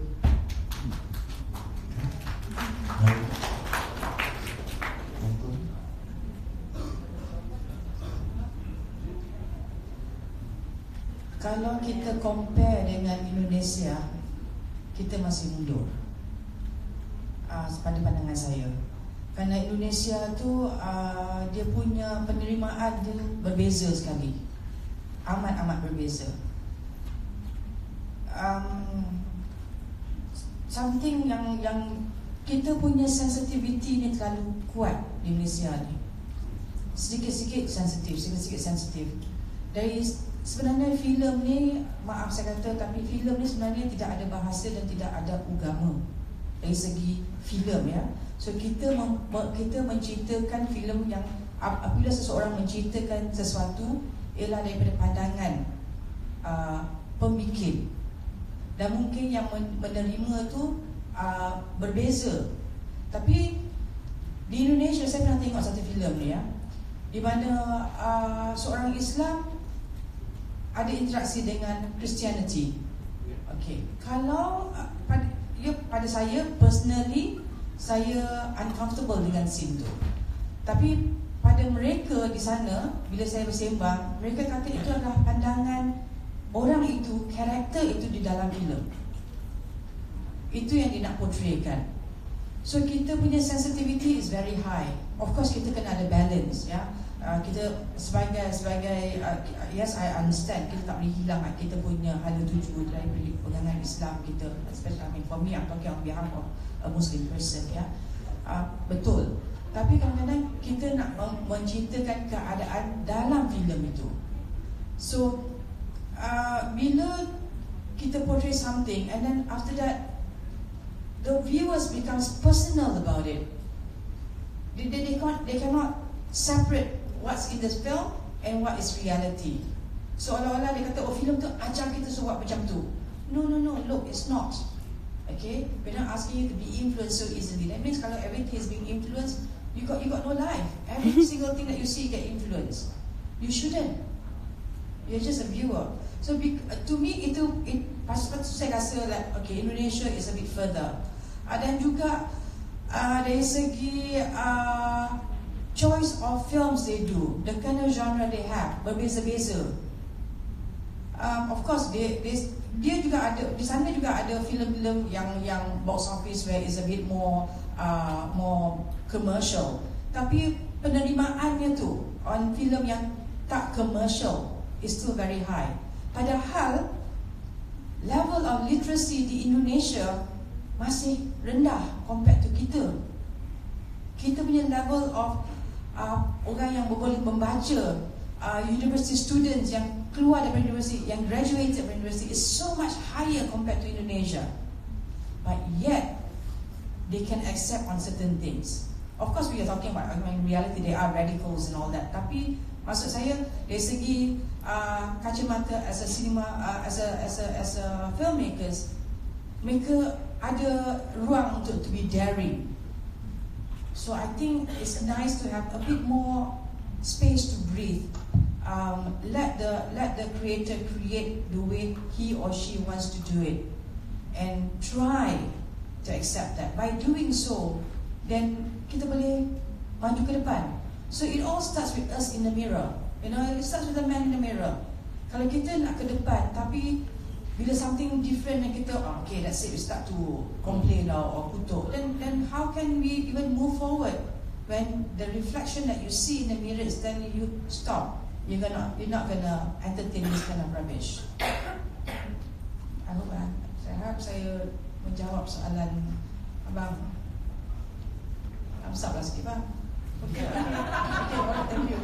Kalau kita compare dengan Indonesia, kita masih mundur pada pandangan saya. Kerana Indonesia tu dia punya penerimaan dia berbeza sekali, amat berbeza. Something yang kita punya sensitivity ni terlalu kuat di Malaysia ni. Sedikit-sedikit sensitif. Dari sebenarnya filem ni, maaf saya kata, tapi filem ni sebenarnya tidak ada bahasa dan tidak ada agama dari segi filem, ya. So kita menceritakan filem yang apabila seseorang menceritakan sesuatu ialah daripada pandangan pemikir, dan mungkin yang menerima tu berbeza. Tapi di Indonesia saya pernah tengok satu filem ni, ya, di mana seorang Islam ada interaksi dengan Christianity. Okay, kalau pada saya personally, saya uncomfortable dengan scene tu. Tapi pada mereka di sana, bila saya bersembang, mereka kata itu adalah pandangan orang itu, karakter itu di dalam filem. Itu yang dia nak portraykan. So kita punya sensitivity is very high. Of course kita kena ada balance, ya. Kita sebagai yes, I understand, kita tak boleh hilang kita punya hala tuju dari pegangan Islam kita, especially for me, I'm talking on behalf of a Muslim person, ya. Betul. Tapi kadang-kadang kita nak menceritakan keadaan dalam filem itu. So bila kita portray something and then after that the viewers becomes personal about it. They cannot separate what's in the film and what is reality. Seolah-olah dia kata, oh filem tu ajar kita buat macam tu. No, look, it's not. Okay, we're not asking you to be influenced so easily. That means kalau everything is being influenced, you got no life. Every single thing that you see get influenced. You shouldn't. You're just a viewer. So to me pasal saya rasa like, okay, Indonesia is a bit further. Dan juga dari segi choice of films they do, the kind of genre they have berbeza-beza. Of course dia juga ada di sana, juga ada filem-filem yang box office where is a bit more commercial. Tapi penerimaannya tu on filem yang tak commercial is still very high. Padahal level of literacy di Indonesia masih rendah compared to kita. Kita punya level of orang yang boleh membaca, university students yang keluar dari university, yang graduated dari university is so much higher compared to Indonesia. But yet they can accept on certain things. Of course we are talking about, in reality they are radicals and all that. Tapi maksud saya dari segi kacamata as a cinema, as a filmmakers, mereka ada ruang untuk to be daring. So I think it's nice to have a bit more space to breathe. Let the creator create the way he or she wants to do it, and try to accept that. By doing so, then kita boleh maju ke depan. So it all starts with us in the mirror. You know, it starts with the man in the mirror. Kalau kita nak ke depan, tapi bila something different and kita, okay, that's it, we start to complain or kutuk, then how can we even move forward when the reflection that you see in the mirror is telling you stop? You're not gonna entertain this kind of rubbish. I hope harap saya menjawab soalan abang. Absap lah sikit bang. Okay, alright, thank you.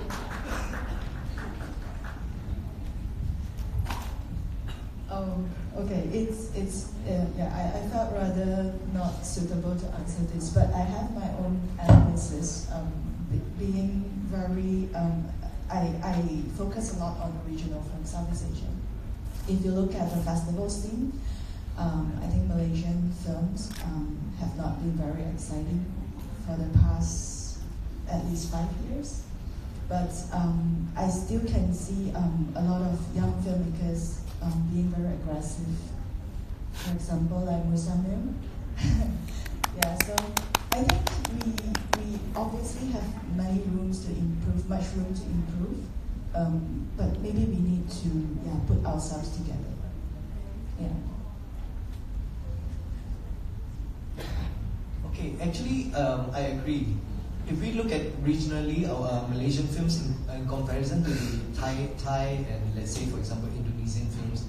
Okay, I felt rather not suitable to answer this, but I have my own analysis. Being very, I focus a lot on original from Southeast Asia. If you look at the festival scene, I think Malaysian films have not been very exciting for the past at least 5 years. But I still can see a lot of young filmmakers being very aggressive. For example, like Musamil. Yeah, so I think we obviously have many rooms to improve, much room to improve. But maybe we need to put ourselves together. Yeah. Okay, actually, I agree. If we look at regionally our Malaysian films in comparison to the Thai and let's say for example Indonesian films,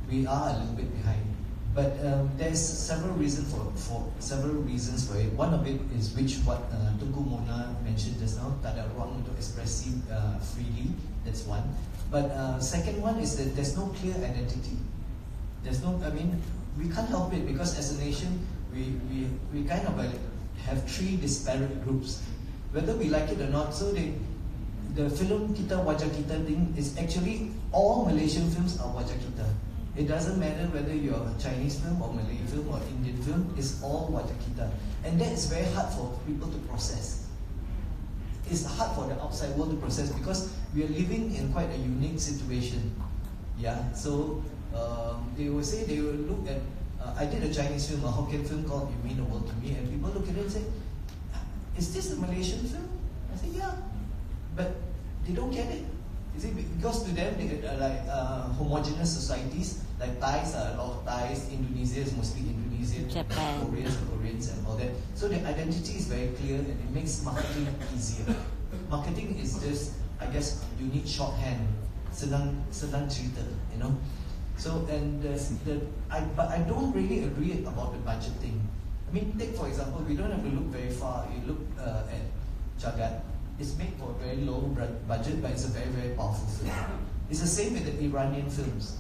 we are a little bit behind. But there's several reasons for it. One of it is what Tunku Mona mentioned just now, tak ada ruang untuk ekspresi freely. That's one. But second one is that there's no clear identity. We can't help it because as a nation we kind of have three disparate groups, whether we like it or not. So the film kita wajah kita thing is actually all Malaysian films are wajah kita. It doesn't matter whether you're a Chinese film or Malay film or Indian film, it's all wajah kita. And that is very hard for people to process. It's hard for the outside world to process because we are living in quite a unique situation. Yeah, so they will look at I did a Chinese film, a Hokkien film called You Mean the World to Me, and people look at it and say, is this a Malaysian film? I say, yeah. But they don't get it. You see, because to them, they are like homogeneous societies, like Thais are a lot of Thais, Indonesia is mostly Indonesian, Japan. Koreans and all that. So their identity is very clear and it makes marketing easier. Marketing is just, I guess, you need shorthand, sedang cerita, you know. So but I don't really agree about the budget thing. I mean, take for example, we don't have to look very far. You look at Jagat. It's made for a very low budget, but it's a very, very powerful film. It's the same with the Iranian films.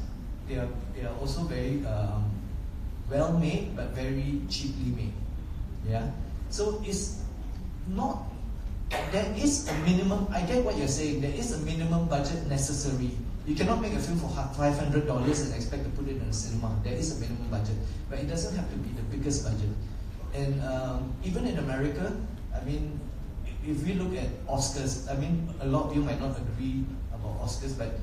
They are also very well made, but very cheaply made. Yeah. So it's not. There is a minimum. I get what you're saying. There is a minimum budget necessary. You cannot make a film for $500 and expect to put it in a cinema. There is a minimum budget, but it doesn't have to be the biggest budget. And even in America, I mean, if we look at Oscars, I mean, a lot of you might not agree about Oscars, but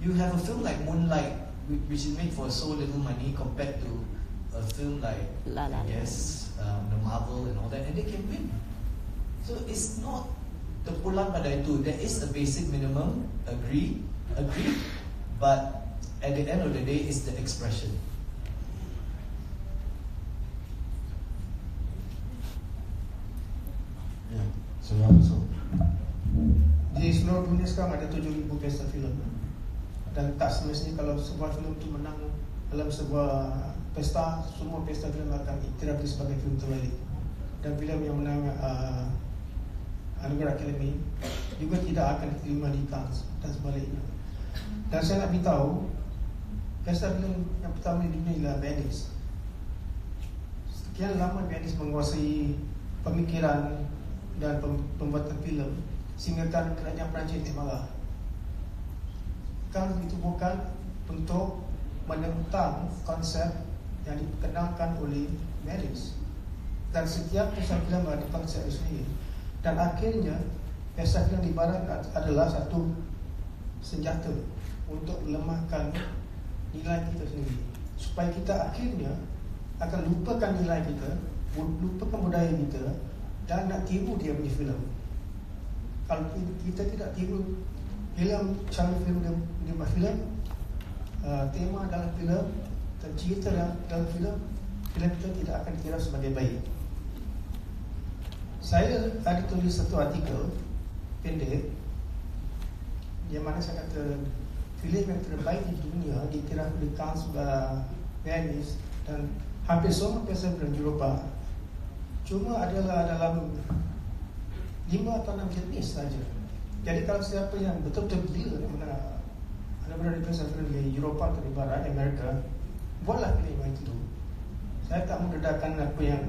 you have a film like Moonlight, which is made for so little money compared to a film like, La La I guess, the Marvel and all that, and they can win. So it's not the pulang pada itu. There is a basic minimum, agree, but at the end of the day, it's the expression. Ya, so di seluruh dunia sekarang ada 7,000 pesta filem, dan tak semestinya kalau sebuah filem itu menang dalam sebuah pesta, semua pesta filem akan iktiraf sebagai filem terbaik, dan filem yang menang anugerah Academy juga tidak akan diterima di Cannes dan sebaliknya. Dan saya nak beritahu, pesta filem yang pertama di dunia ialah Venice. Sekian lama Venice menguasai pemikiran dan pembuatan filem sehingga kerajaan Perancis tak marah. Cannes ditubuhkan untuk menentang konsep yang dikenalkan oleh Venice, dan setiap pesta filem ada konsep sendiri. Dan akhirnya pesta filem di barat adalah satu senjata untuk melemahkan nilai kita sendiri, supaya kita akhirnya akan lupakan nilai kita, lupakan budaya kita, dan nak tiru dia punya filem. Kalau kita tidak tiru cara filem dia buat filem, tema dalam filem dan cerita dalam filem kita tidak akan dikira sebagai baik. Saya ada tulis satu artikel pendek yang mana saya kata filem yang terbaik di dunia dikira oleh Cannes Venice dan hampir semua festival di Eropah cuma adalah dalam 5 atau 6 jenis saja. Jadi kalau siapa yang betul-betul gila ada berada di festival di Eropah atau di Barat Amerika, buatlah film itu. Saya tak mendedahkan apa yang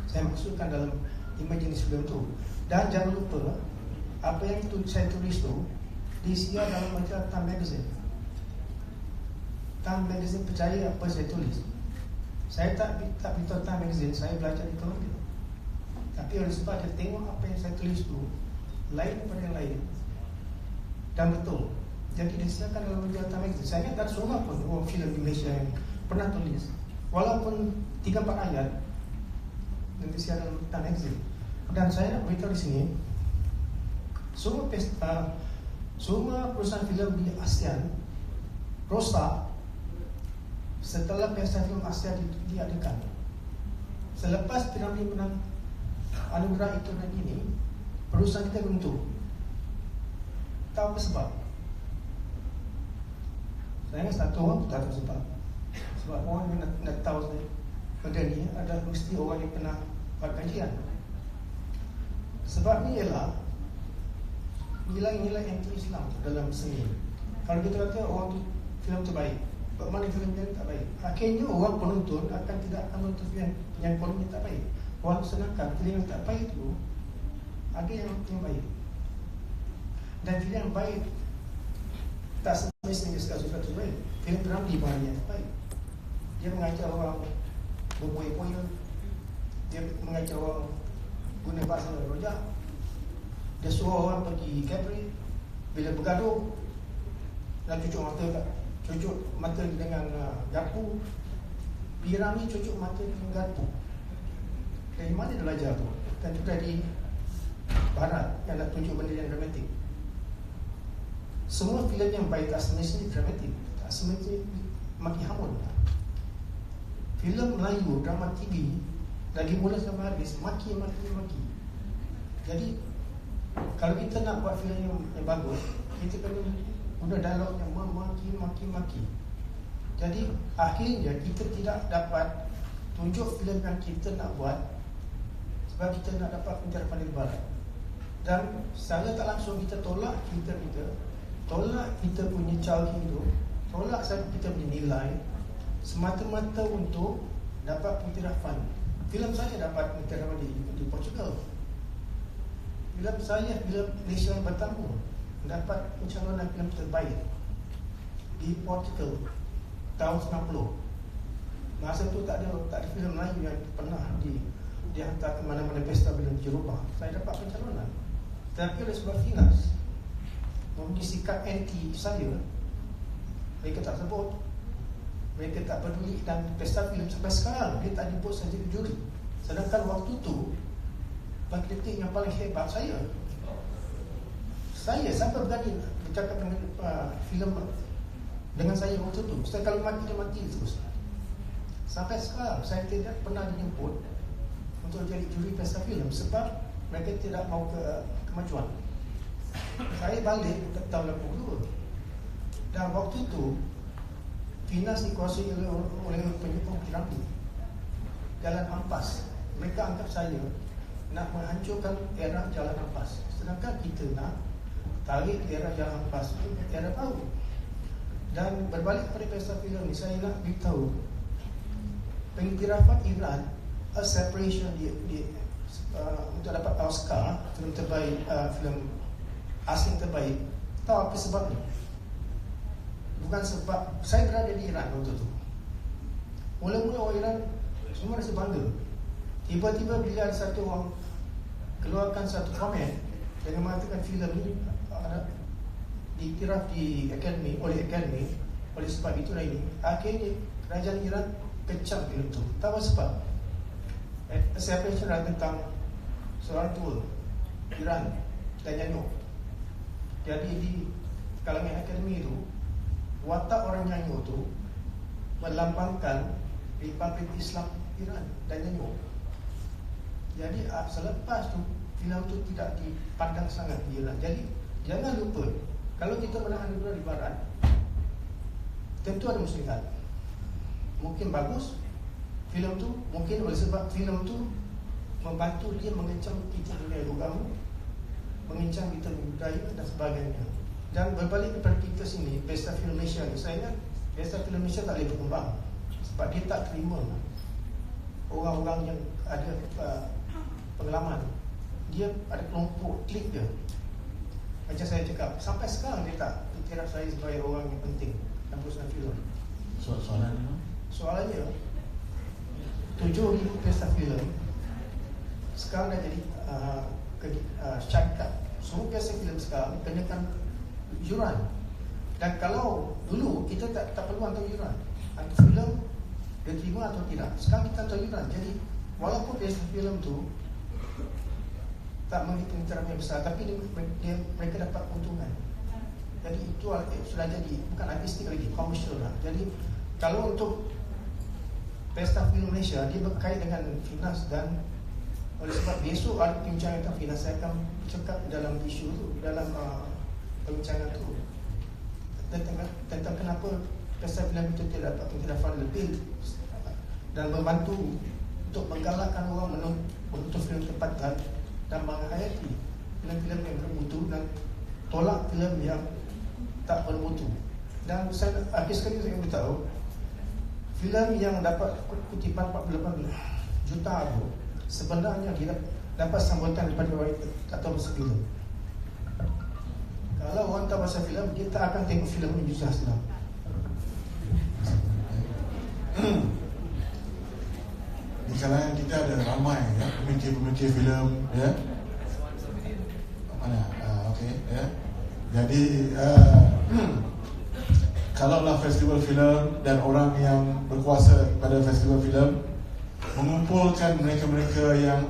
saya maksudkan dalam 5 jenis film itu. Dan jangan lupa apa yang saya tulis tu disiar dalam majalah Time Magazine. Time Magazine percaya apa saya tulis. Saya tak beritahu Time Magazine saya belajar di Columbia. Tapi oleh sebab dia tengok apa yang saya tulis tu lain daripada yang lain dan betul, jadi disiarkan dalam majalah Time Magazine. Saya ingat tak seorang pun orang filem di Malaysia yang pernah tulis walaupun 3-4 ayat yang disiar dalam Time Magazine. Dan saya nak beritahu di sini, semua perusahaan filem di ASEAN rosak setelah pesta filem ASEAN diadakan. Selepas Piramli menang anugerah itu dan ini, perusahaan kita runtuh. Tahu apa sebab? Saya ingat satu orang tak tahu sebab. Sebab orang yang nak tahu benda ni adalah mesti orang yang pernah buat kajian. Sebab ni ialah nilai-nilai anti-Islam dalam seni. Kalau kita kata orang tu filem terbaik, bagaimana filem yang tak baik, akhirnya orang penonton akan tidak akan menonton filem yang filem tak baik. Orang senangkan filem yang tak baik tu ada yang baik. Dan filem yang baik tak semestinya suka-suka terbaik. Filem Ramli banyak yang baik. Dia mengajar orang berpoya-poya, dia mengajar orang guna bahasa rojak, dia suruh orang pergi cabaret, bila bergaduh dan cucuk mata dengan garpu. Piramli cucuk mata dengan garpu. Dari mana dia belajar tu? Dan juga di Barat yang nak tunjuk benda yang dramatik. Semua filem yang baik tak semestinya dramatik, tak semestinya maki hamun. Filem Melayu, drama TV dari mula sampai habis maki. Jadi kalau kita nak buat filem yang bagus, kita kena guna dialog yang maki. Jadi akhirnya kita tidak dapat tunjuk filem yang kita nak buat sebab kita nak dapat pencerahan dari Barat. Dan secara tak langsung kita tolak filter kita, tolak kita punya cara hidup, tolak kita punya nilai semata-mata untuk dapat pencerahan. Filem saya dapat pencerahan di Portugal. Filem saya, filem Malaysia yang bertamu, dapat pencalonan filem terbaik di Portugal tahun 90. Masa tu tak ada filem Melayu yang pernah dihantar ke mana-mana pesta filem di Eropah. Saya dapat pencalonan. Tapi oleh sebab Finas mempunyai sikap anti saya, mereka tak sebut, mereka tak peduli. Dan pesta filem sampai sekarang dia tak jemput saya jadi juri. Sedangkan waktu tu pengkritik yang paling hebat saya sampai berani bercakap dengan filem dengan saya waktu tu. Saya kalau mati dia mati terus. Sampai sekarang saya tidak pernah dijemput untuk jadi juri pesta filem sebab mereka tidak mau kemajuan. Saya balik tahun 80. Dan waktu itu Finas dikuasai oleh penyokong Piramli, Jalan Ampas. Mereka anggap saya nak menghancurkan era Jalan Ampas, sedangkan kita nak tarik era Jalan Ampas itu era baru. Dan berbalik pada pesta filem ni, saya nak beritahu pengiktirafan Iran a separation untuk dapat Oscar filem terbaik, filem asing terbaik. Tahu apa sebabnya? Bukan sebab saya berada di Iran waktu tu. Mula-mula orang Iran semua rasa bangga. Tiba-tiba bila ada satu orang keluarkan satu komen dengan mengatakan filem ni diiktiraf oleh akademi, oleh sebab itu dan ini, akhirnya kerajaan Iran kecam filem tu. Tahu sebab? Saya bercerita tentang seorang tua Iran dan nyanyuk. Jadi di kalangan akademi itu, watak orang nyanyuk itu melambangkan Republik Islam Iran dan nyanyuk. Jadi selepas tu filem itu tidak dipandang sangat di Iran. Jadi jangan lupa, kalau kita menang anugerah di Barat, tentu ada muslihat. mungkin bagus filem tu, mungkin oleh sebab filem tu membantu dia mengencang kita nilai agama, mengencang kita budaya dan sebagainya. Dan berbalik kepada kita sini, Pesta Film Malaysia ni, saya ingat Pesta Film Malaysia tak boleh berkembang sebab dia tak terima orang-orang yang ada pengalaman. Dia ada kelompok klik dia. Macam saya cakap, sampai sekarang dia tak kira saya sebagai orang yang penting dalam perusahaan filem. Soalannya 7,000 pesta filem sekarang dah jadi syarikat. Semua pesta filem sekarang kenakan yuran. Dan kalau dulu kita tak perlu hantar yuran, hantar filem dia terima atau tidak. Sekarang kita hantar yuran. Jadi walaupun pesta filem tu tak menghitung yang besar, tapi mereka dapat keuntungan. Jadi itu sudah jadi bukan artistik lagi, komersial lah. Jadi kalau untuk Pesta Film Malaysia, dia berkait dengan finans, dan oleh sebab besok ada perbincangan tentang finans, saya akan cakap dalam isu tu, dalam perbincangan tu tentang kenapa Pesta Film itu tidak dapat penghidupan lebih dan membantu untuk menggalakkan orang menonton filem tempatan dan menghayati filem-filem yang bermutu dan tolak filem yang tak bermutu. Dan saya habis sekali saya beritahu, filem yang dapat kutipan 48 juta itu sebenarnya dia dapat sambutan daripada orang tak tahu pasal filem. Kalau orang tahu pasal filem, dia tak akan tengok filem ini justru Islam. Di kalangan kita ada ramai ya, pemikir-pemikir filem ya. Mana? Okey ya. Jadi kalaulah festival filem dan orang yang berkuasa pada festival filem mengumpulkan mereka-mereka yang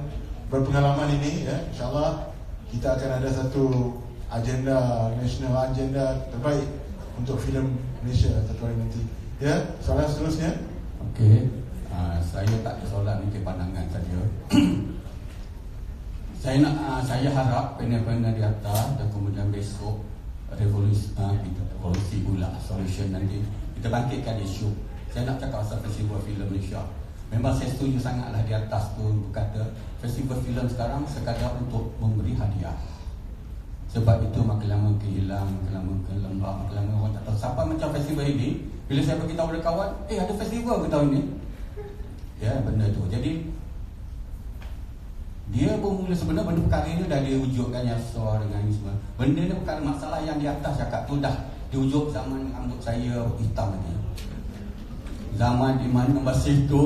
berpengalaman ini ya, insya-Allah kita akan ada satu agenda nasional, agenda terbaik untuk filem Malaysia satu hari nanti. Ya, soalan seterusnya. Okey. Saya tak ada soalan, mungkin pandangan saja. Saya harap panel-panel di atas dan kemudian besok revolusi pula solution nanti kita bangkitkan isu. Saya nak cakap pasal festival filem Malaysia. Memang saya setuju sangatlah di atas tu berkata festival filem sekarang sekadar untuk memberi hadiah. Sebab itu makin lama kehilang, makin lama kelembab, makin lama orang tak tahu. Sampai macam festival ini, bila saya beritahu kepada kawan, ada festival ke tahun ni? Ya, benda tu. Jadi dia bermula sebenarnya benda perkara ni dah diwujudkan yang soal dengan ini semua. Benda ni perkara masalah yang di atas cakap tu dah diwujud zaman rambut saya hitam ni. Zaman di mana masih tu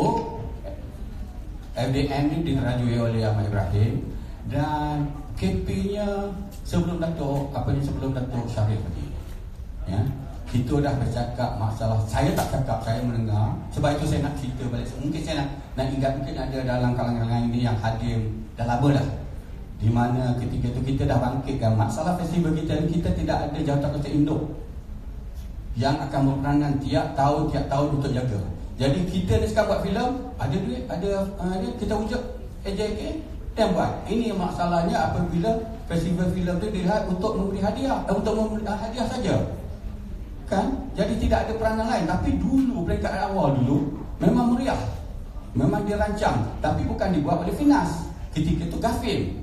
FDM ni dirajui oleh Ahmad Ibrahim dan KP-nya sebelum Datuk Sharifah tadi. Ya. Kita dah bercakap masalah. Saya tak cakap, saya mendengar. Sebab itu saya nak cerita balik. Mungkin saya nak ingat, mungkin ada dalam kalangan ini yang hadir dah lama dah, di mana ketika itu kita dah bangkitkan masalah festival kita ni. Kita tidak ada jawatan induk yang akan berperanan tiap tahun untuk jaga. Jadi kita ni sekarang buat filem, ada duit, ada kita wujud AJK dan buat. Ini masalahnya apabila festival filem tu dilihat untuk memberi hadiah, untuk memberi hadiah saja. Kan? Jadi tidak ada peranan lain. Tapi dulu, peringkat awal dulu memang meriah, memang dirancang, tapi bukan dibuat oleh Finas ketika itu Gafin.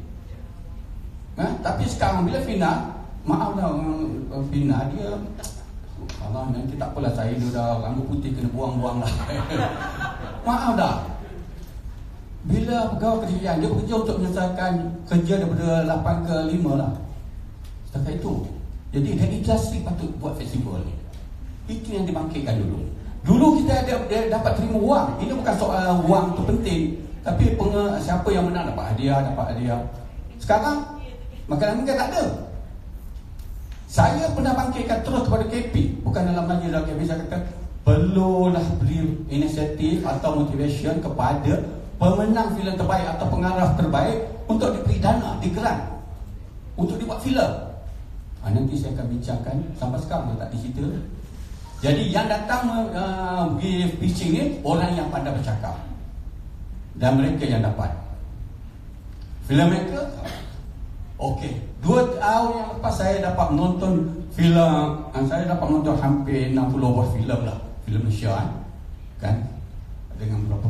Tapi sekarang bila Finas, maaf dah, Finas dia Allah, nanti tak apalah, saya dah rambut putih kena buang-buang lah. Maaf dah, bila pegawai kerjaan dia bekerja untuk menyelesaikan kerja daripada 8 ke 5 lah, setakat itu. Jadi dari industri patut buat festival ni. Itu yang dibangkitkan dulu. Dulu kita dapat terima wang. Ini bukan soal wang tu penting, tapi siapa yang menang dapat hadiah. Sekarang mungkin tak ada. Saya pernah bangkitkan terus kepada KP, bukan dalam majlis dalam KP. Saya kata perlulah beri inisiatif atau motivation kepada pemenang filem terbaik atau pengarah terbaik untuk diberi dana, digeran untuk dibuat filem. Nanti saya akan bincangkan. Sampai sekarang tak dicerita. Jadi yang datang pergi pitching ni orang yang pandai bercakap, dan mereka yang dapat filmmaker. Okey, 2 tahun yang lepas saya dapat menonton filem. Saya dapat menonton hampir 60 buah filem lah, filem Malaysia. kan, dengan berapa